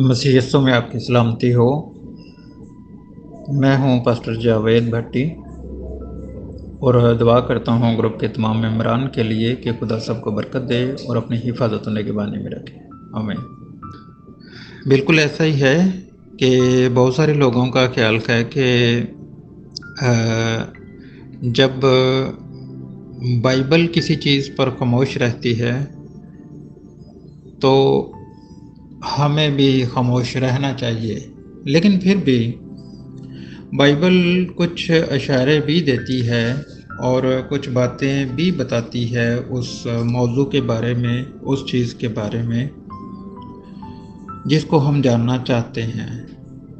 مسیح یسوع میں آپ کی سلامتی ہو۔ میں ہوں پاسٹر جاوید بھٹی، اور دعا کرتا ہوں گروپ کے تمام ممبران کے لیے کہ خدا سب کو برکت دے اور اپنی حفاظت و نگہبانی میں رکھے، آمین۔ بالکل ایسا ہی ہے کہ بہت سارے لوگوں کا خیال ہے کہ جب بائبل کسی چیز پر خاموش رہتی ہے تو ہمیں بھی خاموش رہنا چاہیے، لیکن پھر بھی بائبل کچھ اشارے بھی دیتی ہے اور کچھ باتیں بھی بتاتی ہے اس موضوع کے بارے میں، اس چیز کے بارے میں جس کو ہم جاننا چاہتے ہیں،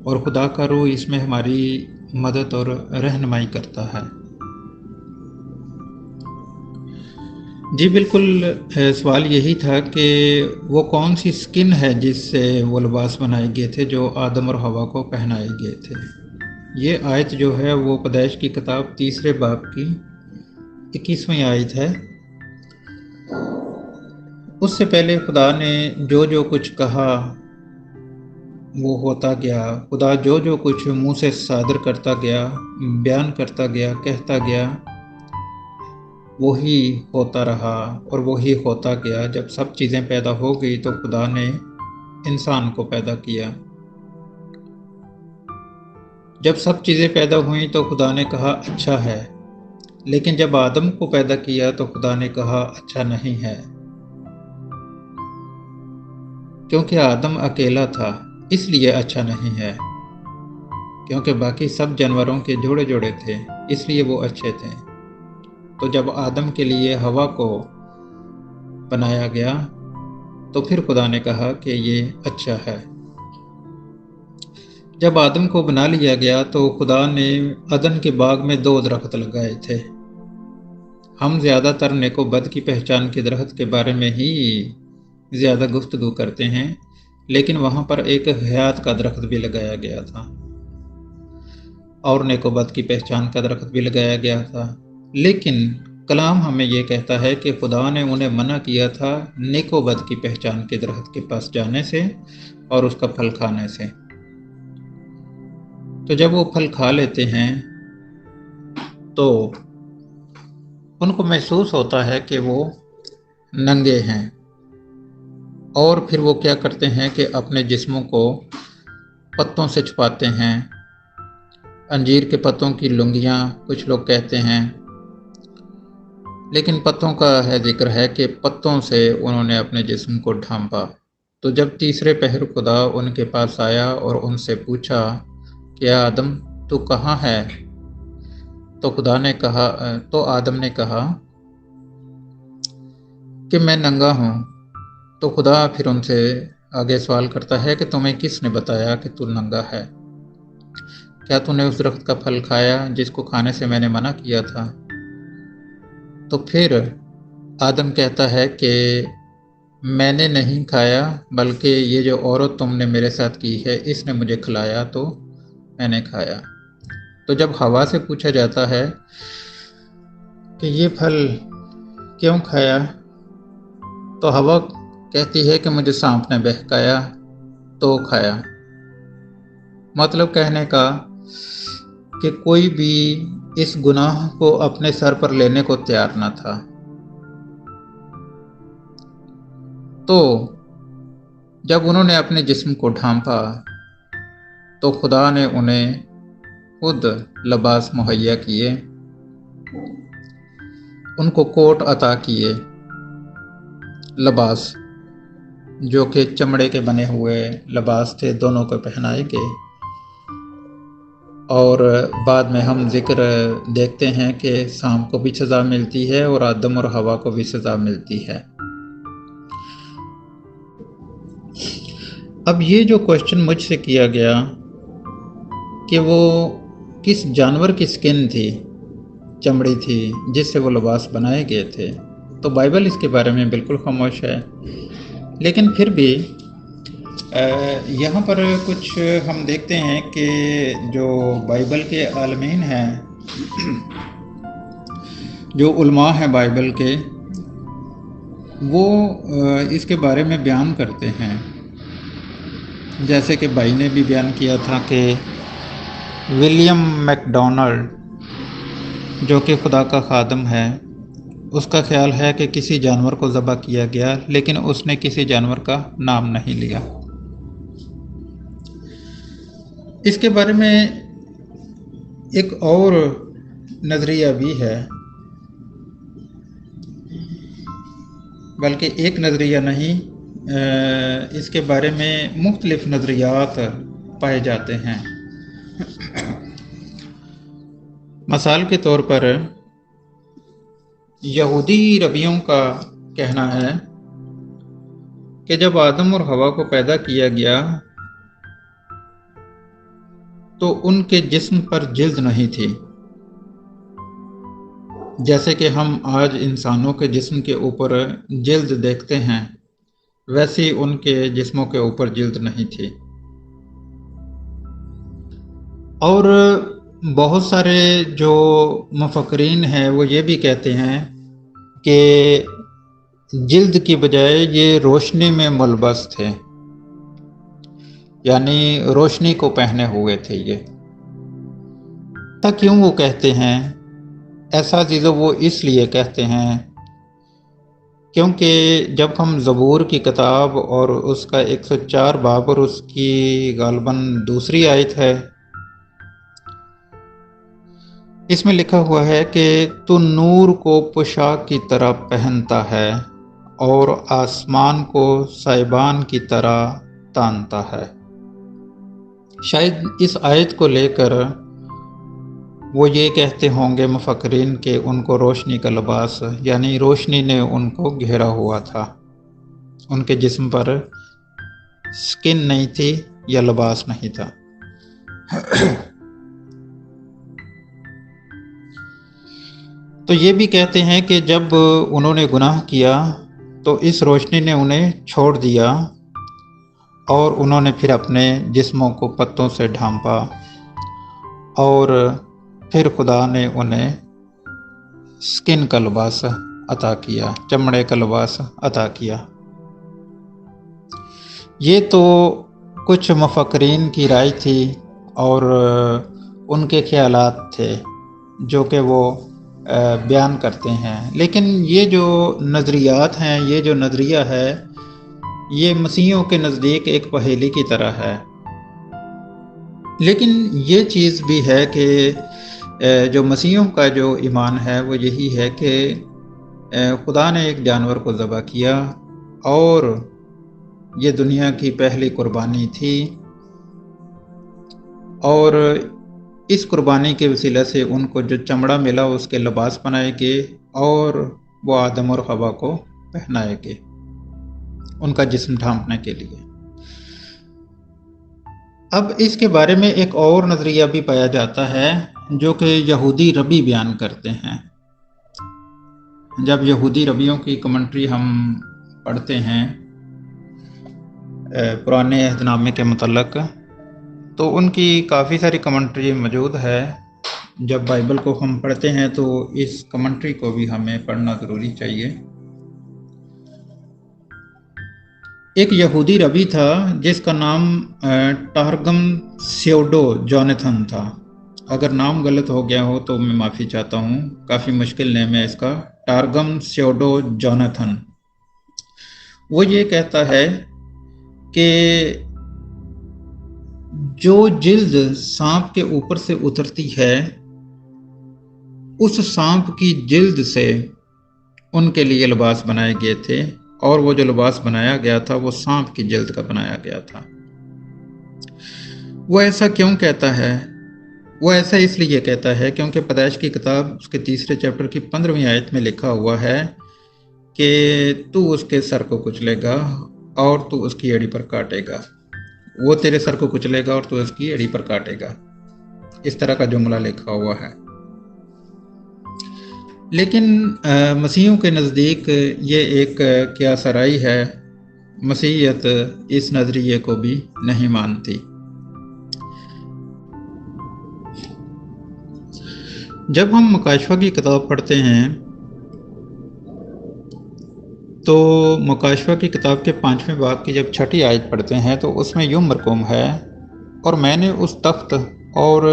اور خدا کا روح اس میں ہماری مدد اور رہنمائی کرتا ہے۔ جی بالکل، سوال یہی تھا کہ وہ کون سی سکن ہے جس سے وہ لباس بنائے گئے تھے جو آدم اور حوا کو پہنائے گئے تھے۔ یہ آیت جو ہے وہ پیدائش کی کتاب 3 باب کی 21ویں آیت ہے۔ اس سے پہلے خدا نے جو کچھ کہا وہ ہوتا گیا، خدا جو کچھ منہ سے صادر کرتا گیا، بیان کرتا گیا، کہتا گیا، وہی ہوتا رہا اور وہی ہوتا گیا۔ جب سب چیزیں پیدا ہو گئی تو خدا نے انسان کو پیدا کیا۔ جب سب چیزیں پیدا ہوئیں تو خدا نے کہا اچھا ہے، لیکن جب آدم کو پیدا کیا تو خدا نے کہا اچھا نہیں ہے، کیونکہ آدم اکیلا تھا اس لیے اچھا نہیں ہے، کیونکہ باقی سب جانوروں کے جوڑے جوڑے تھے اس لیے وہ اچھے تھے۔ تو جب آدم کے لیے حوا کو بنایا گیا تو پھر خدا نے کہا کہ یہ اچھا ہے۔ جب آدم کو بنا لیا گیا تو خدا نے عدن کے باغ میں 2 درخت لگائے تھے۔ ہم زیادہ تر نیک و بد کی پہچان کے درخت کے بارے میں ہی زیادہ گفتگو کرتے ہیں، لیکن وہاں پر ایک حیات کا درخت بھی لگایا گیا تھا اور نیک و بد کی پہچان کا درخت بھی لگایا گیا تھا۔ لیکن کلام ہمیں یہ کہتا ہے کہ خدا نے انہیں منع کیا تھا نیک و بد کی پہچان کے درخت کے پاس جانے سے اور اس کا پھل کھانے سے۔ تو جب وہ پھل کھا لیتے ہیں تو ان کو محسوس ہوتا ہے کہ وہ ننگے ہیں، اور پھر وہ کیا کرتے ہیں کہ اپنے جسموں کو پتوں سے چھپاتے ہیں، انجیر کے پتوں کی لنگیاں کچھ لوگ کہتے ہیں، لیکن پتوں کا ذکر ہے کہ پتوں سے انہوں نے اپنے جسم کو ڈھانپا۔ تو جب تیسرے پہر خدا ان کے پاس آیا اور ان سے پوچھا کہ آدم تو کہاں ہے؟ تو آدم نے کہا کہ میں ننگا ہوں۔ تو خدا پھر ان سے آگے سوال کرتا ہے کہ تمہیں کس نے بتایا کہ تو ننگا ہے؟ کیا تو نے اس درخت کا پھل کھایا جس کو کھانے سے میں نے منع کیا تھا؟ تو پھر آدم کہتا ہے کہ میں نے نہیں کھایا، بلکہ یہ جو عورت تم نے میرے ساتھ کی ہے اس نے مجھے کھلایا تو میں نے کھایا۔ تو جب حوا سے پوچھا جاتا ہے کہ یہ پھل کیوں کھایا، تو حوا کہتی ہے کہ مجھے سانپ نے بہکایا تو کھایا۔ مطلب کہنے کا کہ کوئی بھی اس گناہ کو اپنے سر پر لینے کو تیار نہ تھا۔ تو جب انہوں نے اپنے جسم کو ڈھانپا تو خدا نے انہیں خود لباس مہیا کیے، ان کو کوٹ عطا کیے، لباس جو کہ چمڑے کے بنے ہوئے لباس تھے، دونوں کو پہنائے گئے۔ اور بعد میں ہم ذکر دیکھتے ہیں کہ سانپ کو بھی سزا ملتی ہے اور آدم اور حوا کو بھی سزا ملتی ہے۔ اب یہ جو کوشچن مجھ سے کیا گیا کہ وہ کس جانور کی سکن تھی، چمڑی تھی جس سے وہ لباس بنائے گئے تھے، تو بائبل اس کے بارے میں بالکل خاموش ہے۔ لیکن پھر بھی یہاں پر کچھ ہم دیکھتے ہیں کہ جو بائبل کے عالمین ہیں، جو علماء ہیں بائبل کے، وہ اس کے بارے میں بیان کرتے ہیں جیسے کہ بھائی نے بھی بیان کیا تھا کہ ولیم میکڈونلڈ جو کہ خدا کا خادم ہے، اس کا خیال ہے کہ کسی جانور کو ذبح کیا گیا، لیکن اس نے کسی جانور کا نام نہیں لیا۔ اس کے بارے میں ایک اور نظریہ بھی ہے، بلکہ ایک نظریہ نہیں، اس کے بارے میں مختلف نظریات پائے جاتے ہیں۔ مثال کے طور پر یہودی ربیوں کا کہنا ہے کہ جب آدم اور حوا کو پیدا کیا گیا تو ان کے جسم پر جلد نہیں تھی، جیسے کہ ہم آج انسانوں کے جسم کے اوپر جلد دیکھتے ہیں، ویسی ان کے جسموں کے اوپر جلد نہیں تھی۔ اور بہت سارے جو مفکرین ہیں وہ یہ بھی کہتے ہیں کہ جلد کی بجائے یہ روشنی میں ملبس تھے، یعنی روشنی کو پہنے ہوئے تھے۔ یہ کیوں وہ کہتے ہیں ایسا چیزوں؟ وہ اس لیے کہتے ہیں کیونکہ جب ہم زبور کی کتاب اور اس کا 104 باب اور اس کی غالباً دوسری آیت ہے، اس میں لکھا ہوا ہے کہ تو نور کو پوشاک کی طرح پہنتا ہے اور آسمان کو سائبان کی طرح تانتا ہے۔ شاید اس آیت کو لے کر وہ یہ کہتے ہوں گے مفکرین کہ ان کو روشنی کا لباس، یعنی روشنی نے ان کو گھیرا ہوا تھا، ان کے جسم پر سکن نہیں تھی یا لباس نہیں تھا۔ تو یہ بھی کہتے ہیں کہ جب انہوں نے گناہ کیا تو اس روشنی نے انہیں چھوڑ دیا اور انہوں نے پھر اپنے جسموں کو پتوں سے ڈھانپا، اور پھر خدا نے انہیں سکن کا لباس عطا کیا، چمڑے کا لباس عطا کیا۔ یہ تو کچھ مفکرین کی رائے تھی اور ان کے خیالات تھے جو کہ وہ بیان کرتے ہیں، لیکن یہ جو نظریات ہیں، یہ جو نظریہ ہے، یہ مسیحیوں کے نزدیک ایک پہیلی کی طرح ہے۔ لیکن یہ چیز بھی ہے کہ جو مسیحیوں کا جو ایمان ہے وہ یہی ہے کہ خدا نے ایک جانور کو ذبح کیا اور یہ دنیا کی پہلی قربانی تھی، اور اس قربانی کے وسیلہ سے ان کو جو چمڑا ملا اس کے لباس بنائے گے اور وہ آدم اور حوا کو پہنائے گے ان کا جسم ڈھانپنے کے لیے۔ اب اس کے بارے میں ایک اور نظریہ بھی پایا جاتا ہے جو کہ یہودی ربی بیان کرتے ہیں۔ جب یہودی ربیوں کی کمنٹری ہم پڑھتے ہیں پرانے عہد نامے کے متعلق، تو ان کی کافی ساری کمنٹری موجود ہے۔ جب بائبل کو ہم پڑھتے ہیں تو اس کمنٹری کو بھی ہمیں پڑھنا ضروری چاہیے۔ ایک یہودی ربی تھا جس کا نام ٹارگم سیوڈو جوناتھن تھا۔ اگر نام غلط ہو گیا ہو تو میں معافی چاہتا ہوں، کافی مشکل نام ہے اس کا، ٹارگم سیوڈو جوناتھن۔ وہ یہ کہتا ہے کہ جو جلد سانپ کے اوپر سے اترتی ہے اس سانپ کی جلد سے ان کے لیے لباس بنائے گئے تھے، اور وہ جو لباس بنایا گیا تھا وہ سانپ کی جلد کا بنایا گیا تھا۔ وہ ایسا کیوں کہتا ہے؟ وہ ایسا اس لیے کہتا ہے کیونکہ پیدائش کی کتاب اس کے 3 چیپٹر کی 15ویں آیت میں لکھا ہوا ہے کہ تو اس کے سر کو کچلے گا اور تو اس کی ایڑی پر کاٹے گا۔ وہ تیرے سر کو کچلے گا اور تو اس کی ایڑی پر کاٹے گا، اس طرح کا جملہ لکھا ہوا ہے۔ لیکن مسیحیوں کے نزدیک یہ ایک کیا سرائی ہے، مسیحیت اس نظریے کو بھی نہیں مانتی۔ جب ہم مکاشفہ کی کتاب پڑھتے ہیں تو مکاشفہ کی کتاب کے 5ویں باب کی جب 6ٹھی آیت پڑھتے ہیں تو اس میں یوں مرقوم ہے، اور میں نے اس تخت اور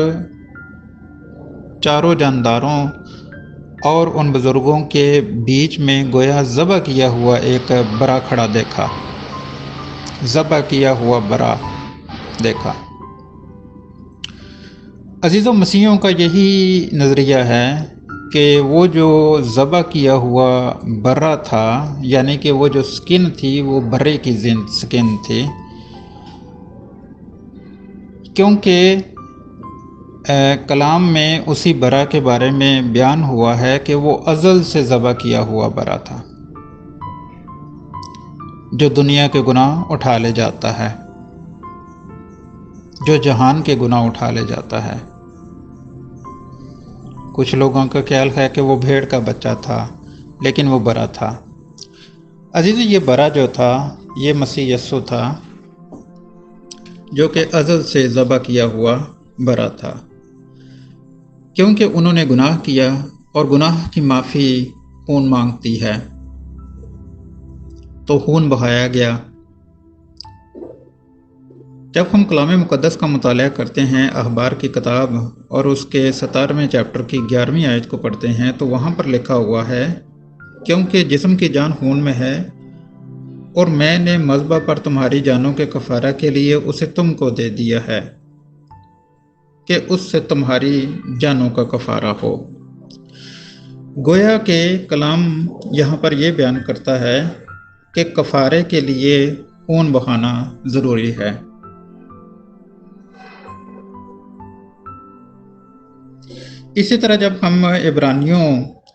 چاروں جانداروں اور ان بزرگوں کے بیچ میں گویا ذبح کیا ہوا ایک برا کھڑا دیکھا، ذبح کیا ہوا برا دیکھا۔ عزیزوں، مسیحیوں کا یہی نظریہ ہے کہ وہ جو ذبح کیا ہوا برا تھا، یعنی کہ وہ جو سکن تھی وہ برے کی سکن تھی، کیونکہ کلام میں اسی برا کے بارے میں بیان ہوا ہے کہ وہ ازل سے ذبح کیا ہوا برا تھا، جو دنیا کے گناہ اٹھا لے جاتا ہے، جو جہان کے گناہ اٹھا لے جاتا ہے۔ کچھ لوگوں کا خیال ہے کہ وہ بھیڑ کا بچہ تھا، لیکن وہ برا تھا۔ عزیزو، یہ برا جو تھا یہ مسیح یسوع تھا، جو کہ ازل سے ذبح کیا ہوا برا تھا، کیونکہ انہوں نے گناہ کیا اور گناہ کی معافی خون مانگتی ہے، تو خون بہایا گیا۔ جب ہم کلام مقدس کا مطالعہ کرتے ہیں، اخبار کی کتاب اور اس کے 17ویں چیپٹر کی 11ویں آیت کو پڑھتے ہیں، تو وہاں پر لکھا ہوا ہے، کیونکہ جسم کی جان خون میں ہے، اور میں نے مذبح پر تمہاری جانوں کے کفارہ کے لیے اسے تم کو دے دیا ہے، کہ اس سے تمہاری جانوں کا کفارہ ہو۔ گویا کہ کلام یہاں پر یہ بیان کرتا ہے کہ کفارے کے لیے خون بہانا ضروری ہے۔ اسی طرح جب ہم عبرانیوں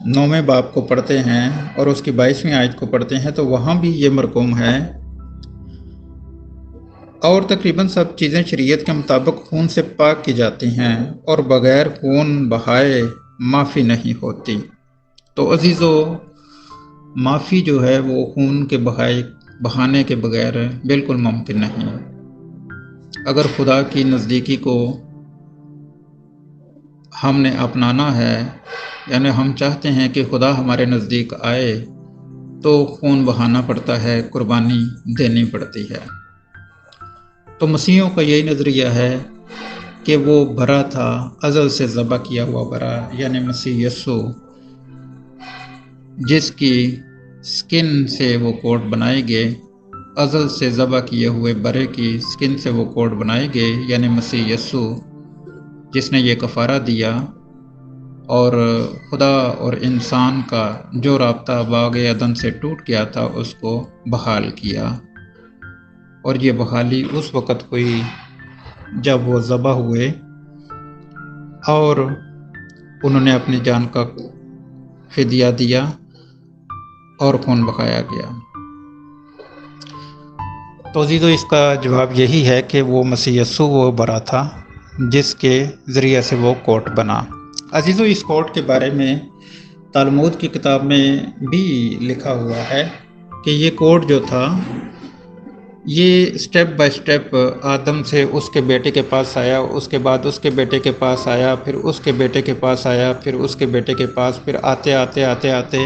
9ویں باب کو پڑھتے ہیں اور اس کی 22ویں آیت کو پڑھتے ہیں، تو وہاں بھی یہ مرقوم ہے، اور تقریباً سب چیزیں شریعت کے مطابق خون سے پاک کی جاتی ہیں، اور بغیر خون بہائے معافی نہیں ہوتی۔ تو عزیزو، معافی جو ہے وہ خون کے بہانے کے بغیر بالکل ممکن نہیں۔ اگر خدا کی نزدیکی کو ہم نے اپنانا ہے، یعنی ہم چاہتے ہیں کہ خدا ہمارے نزدیک آئے، تو خون بہانا پڑتا ہے، قربانی دینی پڑتی ہے۔ تو مسیحیوں کا یہی نظریہ ہے کہ وہ برا تھا، ازل سے ذبح کیا ہوا برا، یعنی مسیح یسوع، جس کی سکن سے وہ کوٹ بنائے گئے، ازل سے ذبح کیے ہوئے برے کی سکن سے وہ کوٹ بنائے گئے، یعنی مسیح یسوع، جس نے یہ کفارہ دیا اور خدا اور انسان کا جو رابطہ باغ عدن سے ٹوٹ گیا تھا اس کو بحال کیا۔ اور یہ بحالی اس وقت ہوئی جب وہ ذبح ہوئے اور انہوں نے اپنی جان کا فدیہ دیا اور خون بہایا گیا۔ تو عزیزو، اس کا جواب یہی ہے کہ وہ مسیح یسوع وہ برا تھا جس کے ذریعے سے وہ کوٹ بنا۔ عزیزو، اس کوٹ کے بارے میں تالمود کی کتاب میں بھی لکھا ہوا ہے کہ یہ کوٹ جو تھا یہ سٹیپ بائی سٹیپ آدم سے اس کے بیٹے کے پاس آیا، اس کے بعد اس کے بیٹے کے پاس آیا، پھر اس کے بیٹے کے پاس آیا، پھر اس کے بیٹے کے پاس، پھر آتے آتے آتے آتے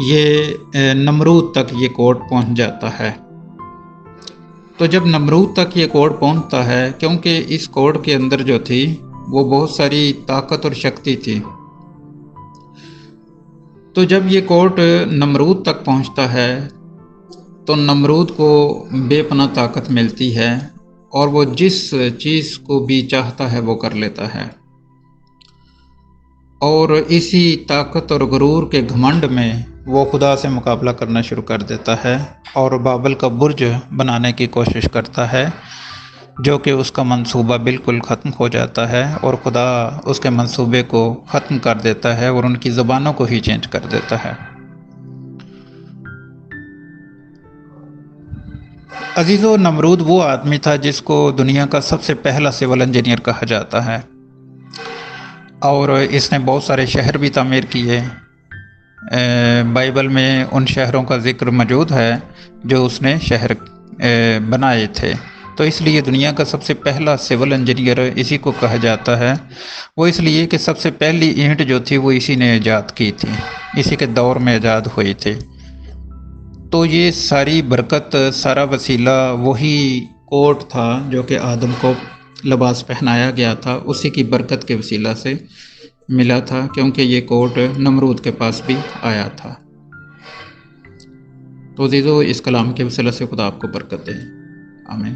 یہ نمرود تک یہ کوٹ پہنچ جاتا ہے۔ تو جب نمرود تک یہ کوڈ پہنچتا ہے، کیونکہ اس کوڈ کے اندر جو تھی وہ بہت ساری طاقت اور شکتی تھی، تو جب یہ کوڈ نمرود تک پہنچتا ہے تو نمرود کو بے پناہ طاقت ملتی ہے، اور وہ جس چیز کو بھی چاہتا ہے وہ کر لیتا ہے، اور اسی طاقت اور غرور کے گھمنڈ میں وہ خدا سے مقابلہ کرنا شروع کر دیتا ہے، اور بابل کا برج بنانے کی کوشش کرتا ہے، جو کہ اس کا منصوبہ بالکل ختم ہو جاتا ہے، اور خدا اس کے منصوبے کو ختم کر دیتا ہے اور ان کی زبانوں کو ہی چینج کر دیتا ہے۔ عزیزو، نمرود وہ آدمی تھا جس کو دنیا کا سب سے پہلا سول انجینئر کہا جاتا ہے، اور اس نے بہت سارے شہر بھی تعمیر کیے۔ بائبل میں ان شہروں کا ذکر موجود ہے جو اس نے شہر بنائے تھے، تو اس لیے دنیا کا سب سے پہلا سول انجینئر اسی کو کہا جاتا ہے۔ وہ اس لیے کہ سب سے پہلی اینٹ جو تھی وہ اسی نے ایجاد کی تھی، اسی کے دور میں ایجاد ہوئی تھی۔ تو یہ ساری برکت، سارا وسیلہ وہی کوٹ تھا جو کہ آدم کو لباس پہنایا گیا تھا، اسی کی برکت کے وسیلہ سے ملا تھا، کیونکہ یہ کوٹ نمرود کے پاس بھی آیا تھا۔ تو عزیزو، اس کلام کے وسیلہ سے خدا آپ کو برکت دے، آمین۔